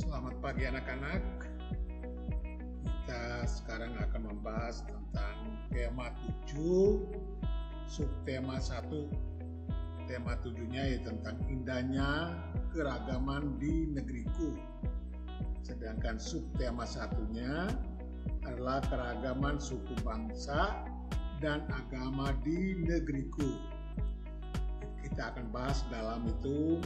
Selamat pagi anak-anak. Kita sekarang akan membahas tentang tema 7, subtema 1. Tema 7-nya yaitu tentang indahnya keragaman di negeriku. Sedangkan subtema 1-nya adalah keragaman suku bangsa dan agama di negeriku. Kita akan bahas dalam itu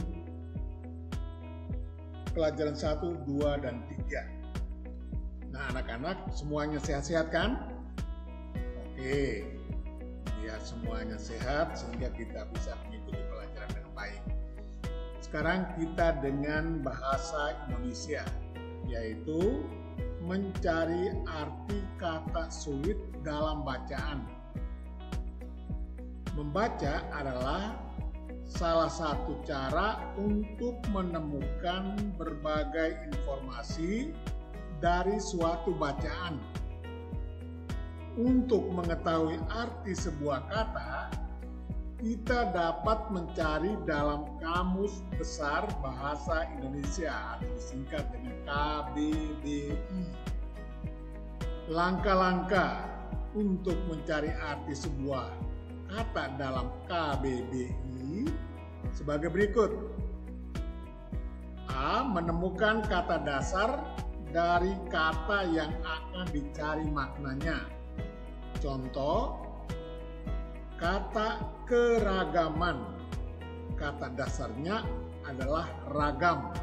pelajaran 1, 2, dan 3. Nah anak-anak semuanya sehat-sehat kan? Oke, biar semuanya sehat sehingga kita bisa mengikuti pelajaran dengan baik. Sekarang kita dengan bahasa Indonesia, yaitu mencari arti kata sulit dalam bacaan. Membaca adalah salah satu cara untuk menemukan berbagai informasi dari suatu bacaan. Untuk mengetahui arti sebuah kata, kita dapat mencari dalam Kamus Besar Bahasa Indonesia atau disingkat dengan KBBI. Langkah-langkah untuk mencari arti sebuah kata dalam KBBI sebagai berikut. A. Menemukan kata dasar dari kata yang akan dicari maknanya. Contoh, kata keragaman. Kata dasarnya adalah ragam.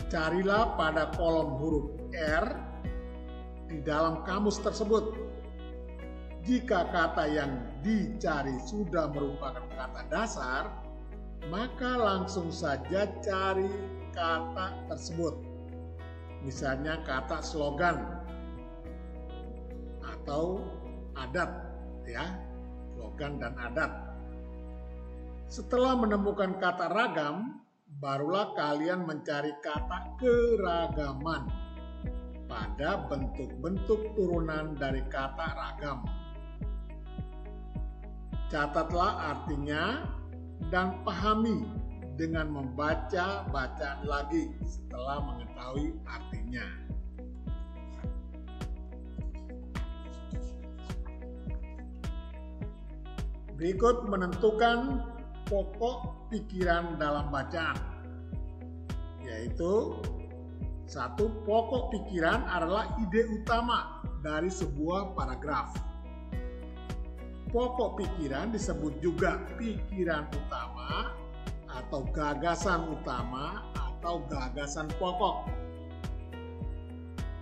Carilah pada kolom huruf R di dalam kamus tersebut. Jika kata yang dicari sudah merupakan kata dasar, maka langsung saja cari kata tersebut. Misalnya kata slogan atau adat, ya, slogan dan adat. Setelah menemukan kata ragam, barulah kalian mencari kata keragaman pada bentuk-bentuk turunan dari kata ragam. Catatlah artinya dan pahami dengan membaca bacaan lagi setelah mengetahui artinya. Berikut menentukan pokok pikiran dalam bacaan, yaitu 1. Pokok pikiran adalah ide utama dari sebuah paragraf. Pokok pikiran disebut juga pikiran utama atau gagasan utama atau gagasan pokok.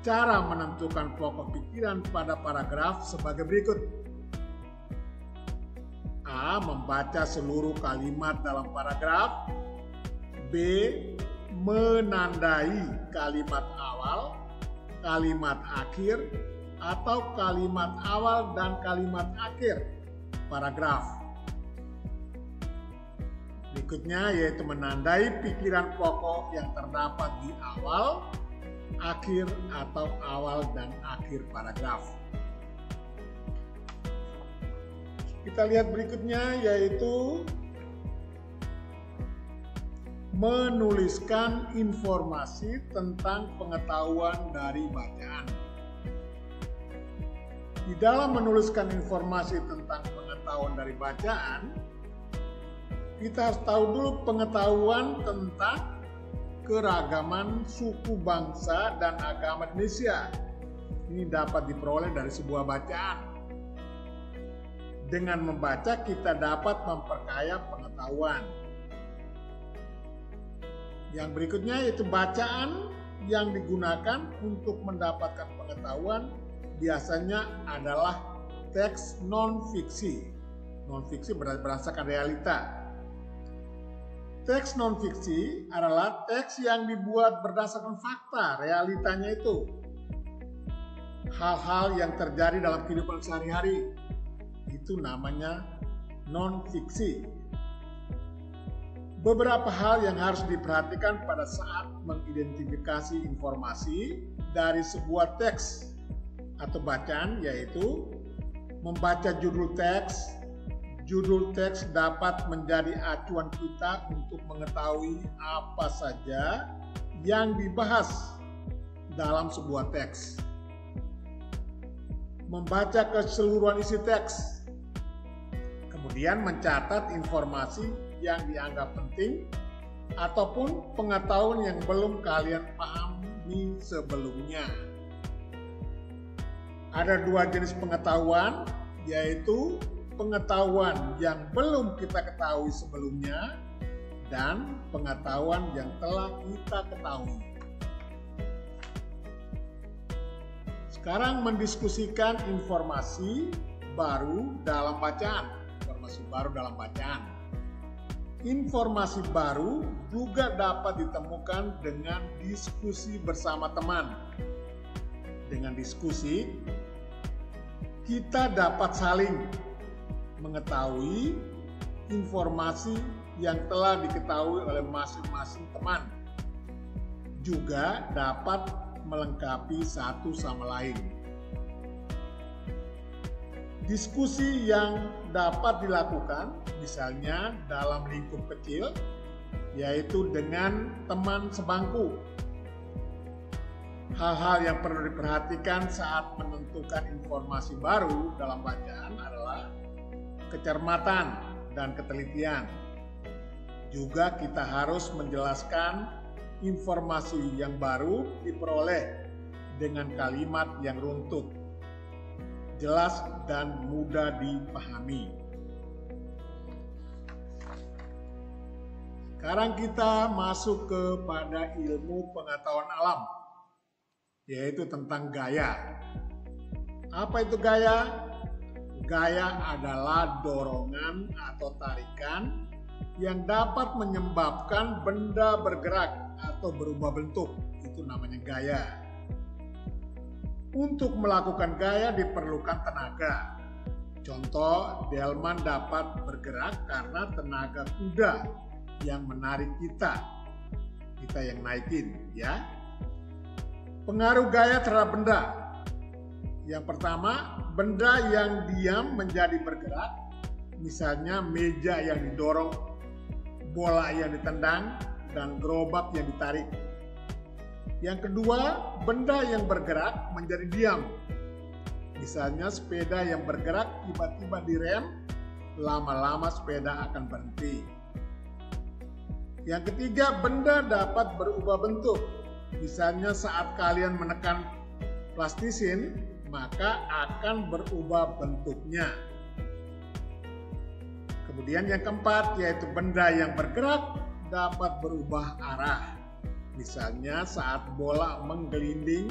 Cara menentukan pokok pikiran pada paragraf sebagai berikut. A. Membaca seluruh kalimat dalam paragraf. B. Menandai kalimat awal, kalimat akhir, atau kalimat awal dan kalimat akhir paragraf. Berikutnya yaitu menandai pikiran pokok yang terdapat di awal, akhir, atau awal dan akhir paragraf. Kita lihat berikutnya yaitu menuliskan informasi tentang pengetahuan dari bacaan. Di dalam menuliskan informasi tentang pengetahuan dari bacaan, kita harus tahu dulu pengetahuan tentang keragaman suku bangsa dan agama Indonesia. Ini dapat diperoleh dari sebuah bacaan. Dengan membaca kita dapat memperkaya pengetahuan. Yang berikutnya yaitu bacaan yang digunakan untuk mendapatkan pengetahuan biasanya adalah teks non-fiksi. Non-fiksi berdasarkan realita. Teks non-fiksi adalah teks yang dibuat berdasarkan fakta, realitanya itu. Hal-hal yang terjadi dalam kehidupan sehari-hari. Itu namanya non-fiksi. Beberapa hal yang harus diperhatikan pada saat mengidentifikasi informasi dari sebuah teks atau bacaan yaitu membaca judul teks. Judul teks dapat menjadi acuan kita untuk mengetahui apa saja yang dibahas dalam sebuah teks. Membaca keseluruhan isi teks, kemudian mencatat informasi yang dianggap penting ataupun pengetahuan yang belum kalian pahami sebelumnya. Ada dua jenis pengetahuan, yaitu pengetahuan yang belum kita ketahui sebelumnya dan pengetahuan yang telah kita ketahui. Sekarang mendiskusikan informasi baru dalam bacaan. Informasi baru juga dapat ditemukan dengan diskusi bersama teman. Dengan diskusi, kita dapat saling mengetahui informasi yang telah diketahui oleh masing-masing teman. Juga dapat melengkapi satu sama lain. Diskusi yang dapat dilakukan misalnya dalam lingkup kecil, yaitu dengan teman sebangku. Hal-hal yang perlu diperhatikan saat menentukan informasi baru dalam bacaan adalah kecermatan dan ketelitian. Juga kita harus menjelaskan informasi yang baru diperoleh dengan kalimat yang runtut, jelas dan mudah dipahami. Sekarang kita masuk kepada ilmu pengetahuan alam, yaitu tentang gaya. Apa itu gaya? Gaya adalah dorongan atau tarikan yang dapat menyebabkan benda bergerak atau berubah bentuk. Itu namanya gaya. Untuk melakukan gaya diperlukan tenaga. Contoh, delman dapat bergerak karena tenaga kuda yang menarik kita yang naikin, ya. Pengaruh gaya terhadap benda. Yang pertama, benda yang diam menjadi bergerak, misalnya meja yang didorong, bola yang ditendang, dan gerobak yang ditarik. Yang kedua, benda yang bergerak menjadi diam. Misalnya sepeda yang bergerak tiba-tiba direm, lama-lama sepeda akan berhenti. Yang ketiga, benda dapat berubah bentuk. Misalnya saat kalian menekan plastisin, maka akan berubah bentuknya. Kemudian yang keempat, yaitu benda yang bergerak dapat berubah arah. Misalnya saat bola menggelinding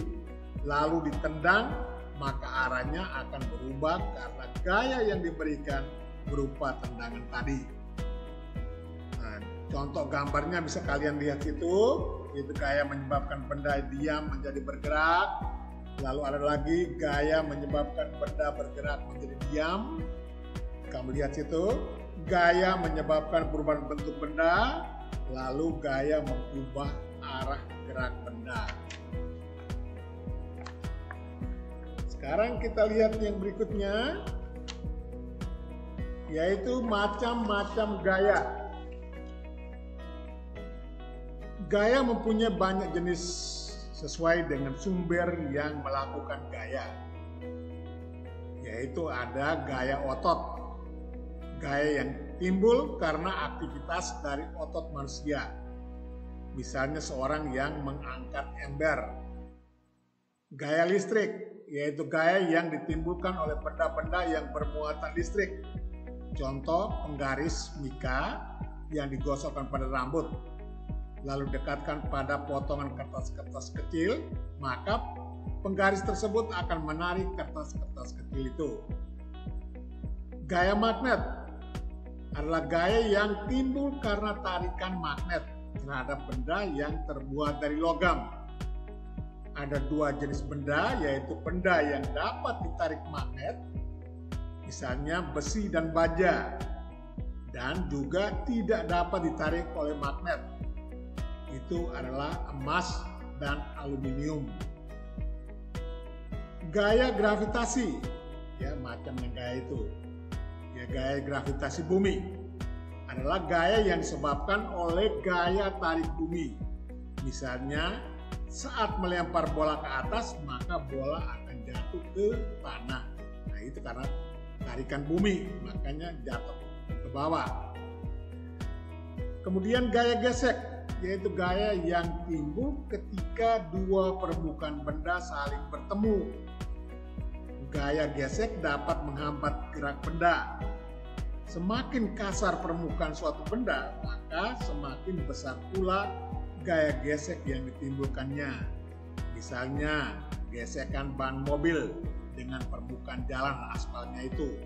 lalu ditendang, maka arahnya akan berubah karena gaya yang diberikan berupa tendangan tadi. Nah, contoh gambarnya bisa kalian lihat itu gaya menyebabkan benda diam menjadi bergerak. Lalu ada lagi gaya menyebabkan benda bergerak menjadi diam. Kamu lihat situ, gaya menyebabkan perubahan bentuk benda, lalu gaya mengubah arah gerak benda. Sekarang kita lihat yang berikutnya, yaitu macam-macam gaya. Gaya mempunyai banyak jenis sesuai dengan sumber yang melakukan gaya. Yaitu ada gaya otot. Gaya yang timbul karena aktivitas dari otot manusia. Misalnya seorang yang mengangkat ember. Gaya listrik, yaitu gaya yang ditimbulkan oleh benda-benda yang bermuatan listrik. Contoh penggaris mika yang digosokkan pada rambut, lalu dekatkan pada potongan kertas-kertas kecil, maka penggaris tersebut akan menarik kertas-kertas kecil itu. Gaya magnet adalah gaya yang timbul karena tarikan magnet terhadap benda yang terbuat dari logam. Ada dua jenis benda, yaitu benda yang dapat ditarik magnet, misalnya besi dan baja, dan juga tidak dapat ditarik oleh magnet. Itu adalah emas dan aluminium. Gaya gravitasi, ya macamnya gaya itu. Ya, gaya gravitasi bumi adalah gaya yang disebabkan oleh gaya tarik bumi. Misalnya saat melempar bola ke atas maka bola akan jatuh ke tanah. Nah itu karena tarikan bumi, makanya jatuh ke bawah. Kemudian gaya gesek, yaitu gaya yang timbul ketika dua permukaan benda saling bertemu. Gaya gesek dapat menghambat gerak benda. Semakin kasar permukaan suatu benda, maka semakin besar pula gaya gesek yang ditimbulkannya. Misalnya, gesekan ban mobil dengan permukaan jalan aspalnya itu.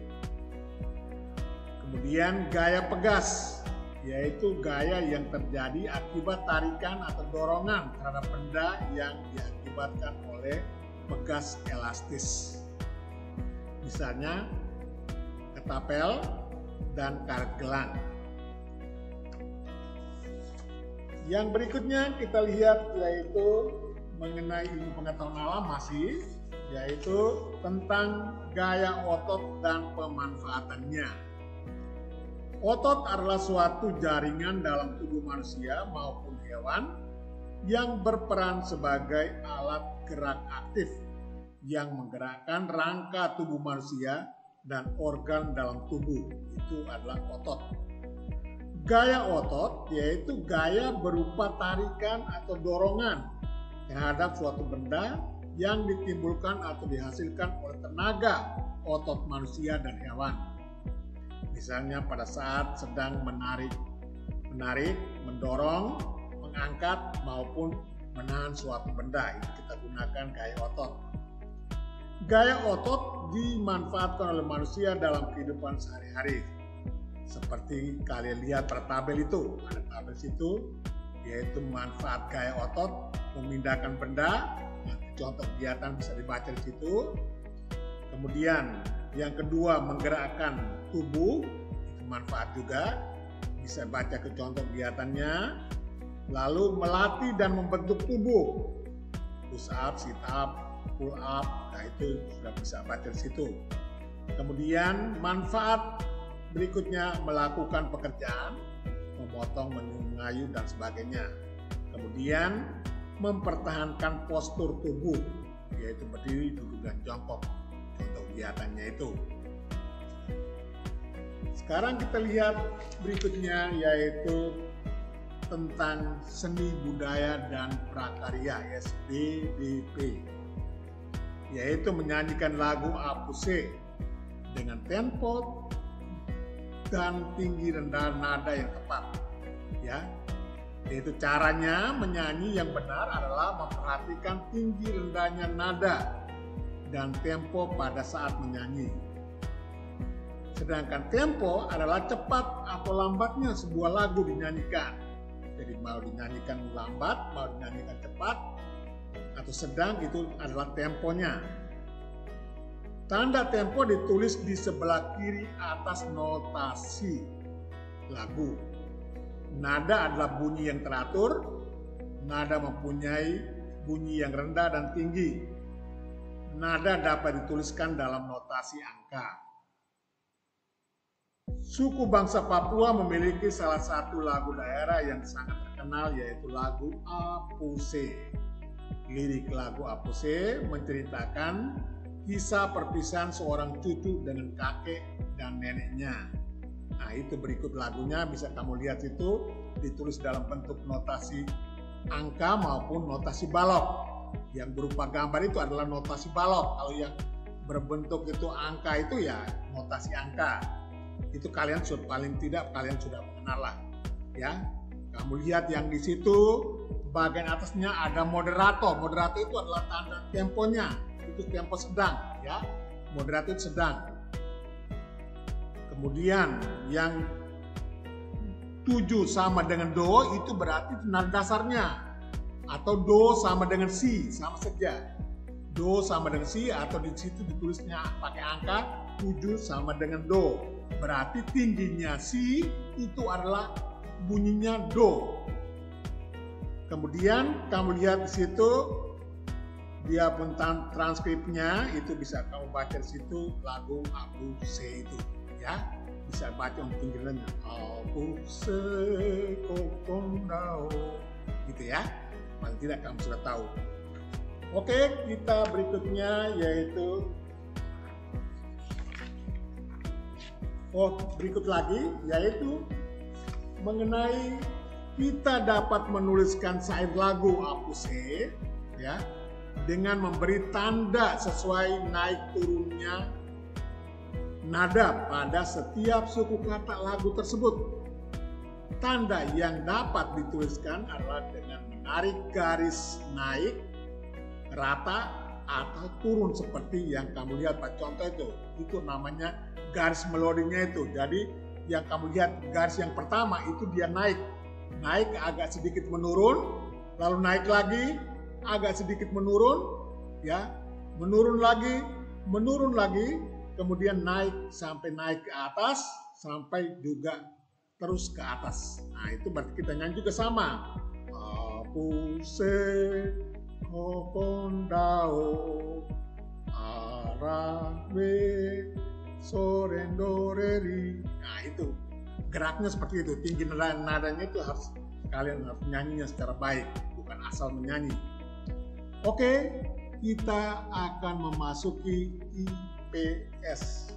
Kemudian gaya pegas, yaitu gaya yang terjadi akibat tarikan atau dorongan terhadap benda yang diakibatkan oleh pegas elastis. Misalnya, ketapel dan karet gelang. Yang berikutnya kita lihat yaitu mengenai ilmu pengetahuan alam masih, yaitu tentang gaya otot dan pemanfaatannya. Otot adalah suatu jaringan dalam tubuh manusia maupun hewan yang berperan sebagai alat gerak aktif yang menggerakkan rangka tubuh manusia dan organ dalam tubuh. Itu adalah otot. Gaya otot yaitu gaya berupa tarikan atau dorongan terhadap suatu benda yang ditimbulkan atau dihasilkan oleh tenaga otot manusia dan hewan. Misalnya pada saat sedang menarik, mendorong, mengangkat maupun menahan suatu benda, itu kita gunakan gaya otot. Gaya otot dimanfaatkan oleh manusia dalam kehidupan sehari-hari. Seperti kalian lihat pada tabel itu, ada tabel situ, yaitu manfaat gaya otot, memindahkan benda, contoh kegiatan bisa dibaca di situ. Kemudian yang kedua menggerakkan tubuh, itu manfaat juga, bisa baca ke contoh kegiatannya. Lalu melatih dan membentuk tubuh, push up, sit up, pull up, nah itu sudah bisa baca di situ. Kemudian manfaat berikutnya melakukan pekerjaan, memotong, mengayuh dan sebagainya. Kemudian mempertahankan postur tubuh, yaitu berdiri, duduk dan jongkok. Contoh kegiatannya itu. Sekarang kita lihat berikutnya yaitu tentang seni budaya dan prakarya, SBDP, yaitu menyanyikan lagu apuse dengan tempo dan tinggi rendah nada yang tepat, ya. Yaitu caranya menyanyi yang benar adalah memperhatikan tinggi rendahnya nada dan tempo pada saat menyanyi. Sedangkan tempo adalah cepat atau lambatnya sebuah lagu dinyanyikan. Jadi mau dinyanyikan lambat, mau dinyanyikan cepat, atau sedang, itu adalah temponya. Tanda tempo ditulis di sebelah kiri atas notasi lagu. Nada adalah bunyi yang teratur. Nada mempunyai bunyi yang rendah dan tinggi. Nada dapat dituliskan dalam notasi angka. Suku bangsa Papua memiliki salah satu lagu daerah yang sangat terkenal, yaitu lagu Apuse. Lirik lagu Apuse menceritakan kisah perpisahan seorang cucu dengan kakek dan neneknya. Nah, itu berikut lagunya, bisa kamu lihat itu ditulis dalam bentuk notasi angka maupun notasi balok. Yang berupa gambar itu adalah notasi balok. Kalau yang berbentuk itu angka itu ya notasi angka. Itu kalian sudah, paling tidak kalian sudah mengenal lah, ya. Kamu lihat yang di situ bagian atasnya ada moderato. Moderato itu adalah tanda temponya. Itu tempo sedang, ya. Moderato itu sedang. Kemudian yang 7 sama dengan do itu berarti nada dasarnya. Atau do sama dengan si, sama saja. Do sama dengan si, atau di situ ditulisnya pakai angka 7 sama dengan do. Berarti tingginya si itu adalah bunyinya do. Kemudian kamu lihat di situ, dia pun transkripnya itu bisa kamu baca di situ, lagu Apuse itu, ya. Bisa baca untuk tingginya Apuse kokondao, gitu ya. paling tidak kamu sudah tahu. Oke, kita berikutnya yaitu berikut lagi yaitu mengenai kita dapat menuliskan syair lagu apuse ya dengan memberi tanda sesuai naik turunnya nada pada setiap suku kata lagu tersebut. Tanda yang dapat dituliskan adalah dengan menarik garis naik, rata, atau turun seperti yang kamu lihat pada contoh itu. Itu namanya garis melodinya itu. Jadi yang kamu lihat garis yang pertama itu dia naik agak sedikit menurun, lalu naik lagi, agak sedikit menurun, ya, menurun lagi, kemudian naik sampai naik ke atas, sampai juga terus ke atas. Nah itu berarti kita nyanyi juga sama. Apuse kokondao arabe sorendoreri. Nah itu geraknya seperti itu, tinggi nadanya itu kalian harus nyanyinya secara baik, bukan asal menyanyi. Oke, kita akan memasuki IPS.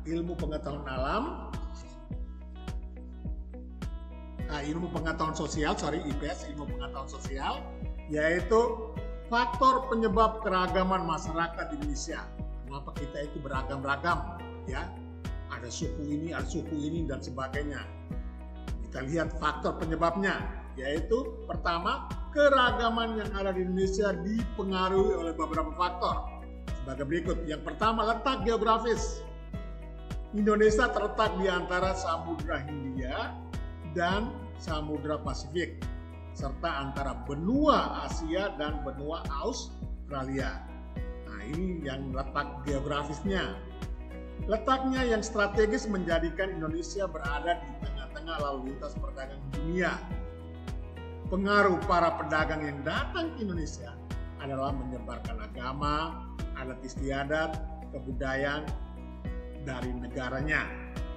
Ilmu pengetahuan alam. Ilmu pengetahuan sosial, IPS, ilmu pengetahuan sosial, yaitu faktor penyebab keragaman masyarakat di Indonesia. Kenapa kita itu beragam-ragam, ya? Ada suku ini dan sebagainya. Kita lihat faktor penyebabnya, yaitu pertama, keragaman yang ada di Indonesia dipengaruhi oleh beberapa faktor. Sebagai berikut. Yang pertama, letak geografis. Indonesia terletak di antara Samudra Hindia dan Samudra Pasifik, serta antara benua Asia dan benua Australia. Nah ini yang letak geografisnya. Letaknya yang strategis menjadikan Indonesia berada di tengah-tengah lalu lintas perdagangan dunia. Pengaruh para pedagang yang datang ke Indonesia adalah menyebarkan agama, adat istiadat, kebudayaan dari negaranya.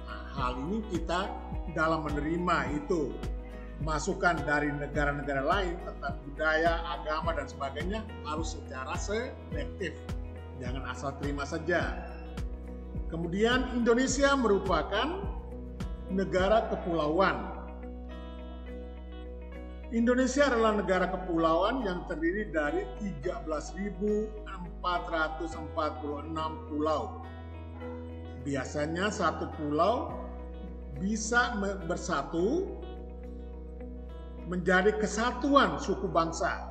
Nah, hal ini kita dalam menerima itu masukan dari negara-negara lain tentang budaya, agama, dan sebagainya harus secara selektif. Jangan asal terima saja. Kemudian Indonesia merupakan negara kepulauan. Indonesia adalah negara kepulauan yang terdiri dari 13.446 pulau. Biasanya satu pulau bisa bersatu menjadi kesatuan suku bangsa.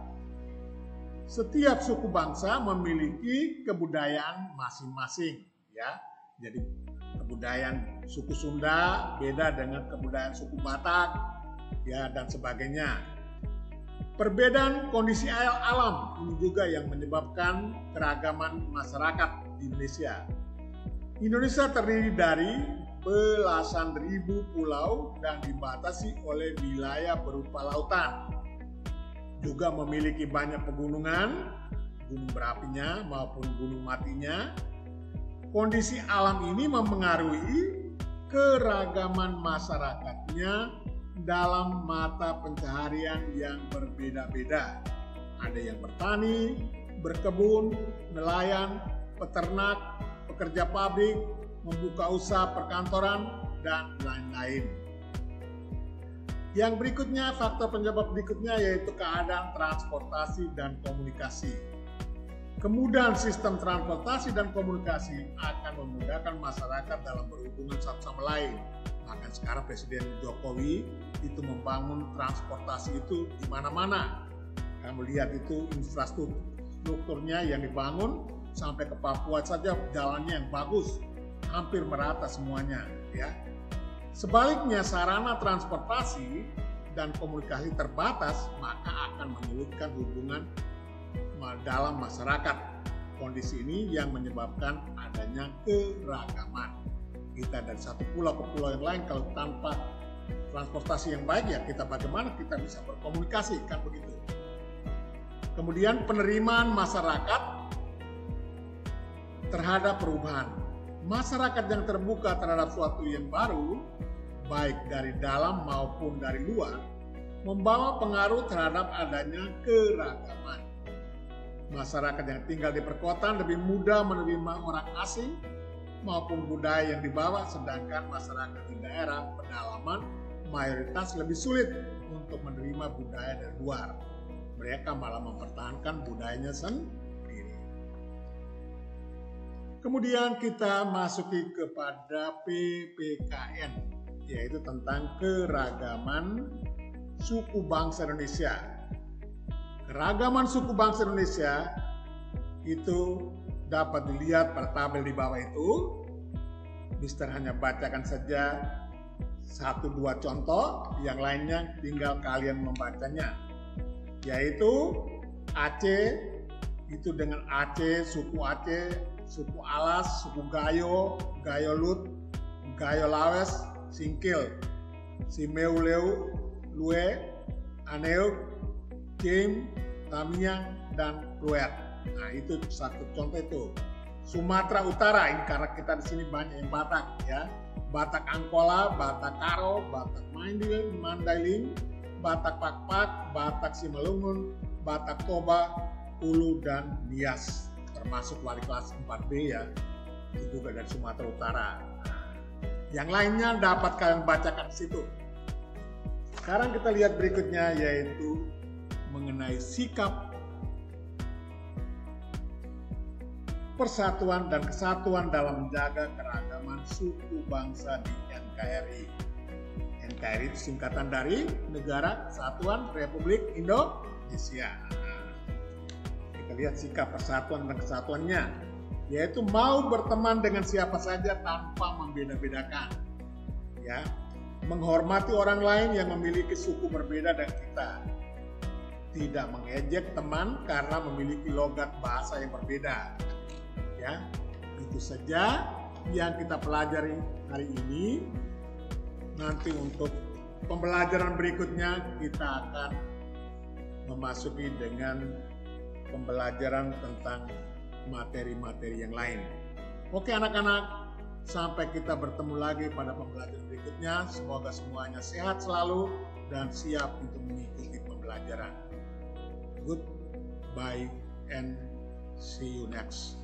Setiap suku bangsa memiliki kebudayaan masing-masing, ya. Jadi kebudayaan suku Sunda beda dengan kebudayaan suku Batak, ya, dan sebagainya. Perbedaan kondisi alam ini juga yang menyebabkan keragaman masyarakat di Indonesia. Indonesia terdiri dari belasan ribu pulau dan dibatasi oleh wilayah berupa lautan. Juga memiliki banyak pegunungan, gunung berapinya maupun gunung matinya. Kondisi alam ini mempengaruhi keragaman masyarakatnya dalam mata pencaharian yang berbeda-beda. Ada yang bertani, berkebun, nelayan, peternak, pekerja pabrik, membuka usaha perkantoran, dan lain-lain. Yang berikutnya, faktor penyebab berikutnya yaitu keadaan transportasi dan komunikasi. Kemudahan sistem transportasi dan komunikasi akan memudahkan masyarakat dalam berhubungan satu sama lain. Bahkan sekarang Presiden Jokowi itu membangun transportasi itu di mana-mana. Kamu lihat itu infrastrukturnya yang dibangun, sampai ke Papua saja jalannya yang bagus, hampir merata semuanya, ya. Sebaliknya sarana transportasi dan komunikasi terbatas, maka akan menyulitkan hubungan dalam masyarakat. Kondisi ini yang menyebabkan adanya keragaman. Kita dari satu pulau ke pulau yang lain, kalau tanpa transportasi yang baik, ya kita bagaimana kita bisa berkomunikasi, kan begitu. Kemudian penerimaan masyarakat terhadap perubahan. Masyarakat yang terbuka terhadap suatu yang baru baik dari dalam maupun dari luar, membawa pengaruh terhadap adanya keragaman. Masyarakat yang tinggal di perkotaan lebih mudah menerima orang asing maupun budaya yang dibawa, sedangkan masyarakat di daerah pedalaman mayoritas lebih sulit untuk menerima budaya dari luar. Mereka malah mempertahankan budayanya sendiri. Kemudian kita masuki kepada PPKN, yaitu tentang keragaman suku bangsa Indonesia. Keragaman suku bangsa Indonesia itu dapat dilihat pada tabel di bawah itu. Mister hanya bacakan saja 1-2 contoh, yang lainnya tinggal kalian membacanya. Yaitu Aceh, itu dengan Aceh, suku Alas, suku Gayo, Gayo Lut, Gayo Lawes, Singkil, Simeu Leu, Lue, Aneu, Kim, Tamiang, dan Pluet. Nah, itu satu contoh itu. Sumatera Utara, ini karena kita di sini banyak yang Batak ya. Batak Angkola, Batak Karo, Batak Mandailing, Batak Pakpak, Batak Simalungun, Batak Toba, Ulu, dan Nias. Termasuk wali kelas 4B ya. Itu juga dari Sumatera Utara. Yang lainnya dapat kalian bacakan di situ. Sekarang kita lihat berikutnya, yaitu mengenai sikap persatuan dan kesatuan dalam menjaga keragaman suku bangsa di NKRI. NKRI itu singkatan dari Negara Kesatuan Republik Indonesia. Kita lihat sikap persatuan dan kesatuannya, yaitu mau berteman dengan siapa saja tanpa membeda-bedakan, ya, menghormati orang lain yang memiliki suku berbeda dari kita, tidak mengejek teman karena memiliki logat bahasa yang berbeda. Ya, itu saja yang kita pelajari hari ini. Nanti untuk pembelajaran berikutnya kita akan memasuki dengan pembelajaran tentang materi-materi yang lain. Oke anak-anak, sampai kita bertemu lagi pada pembelajaran berikutnya. Semoga semuanya sehat selalu dan siap untuk mengikuti pembelajaran. Goodbye and see you next.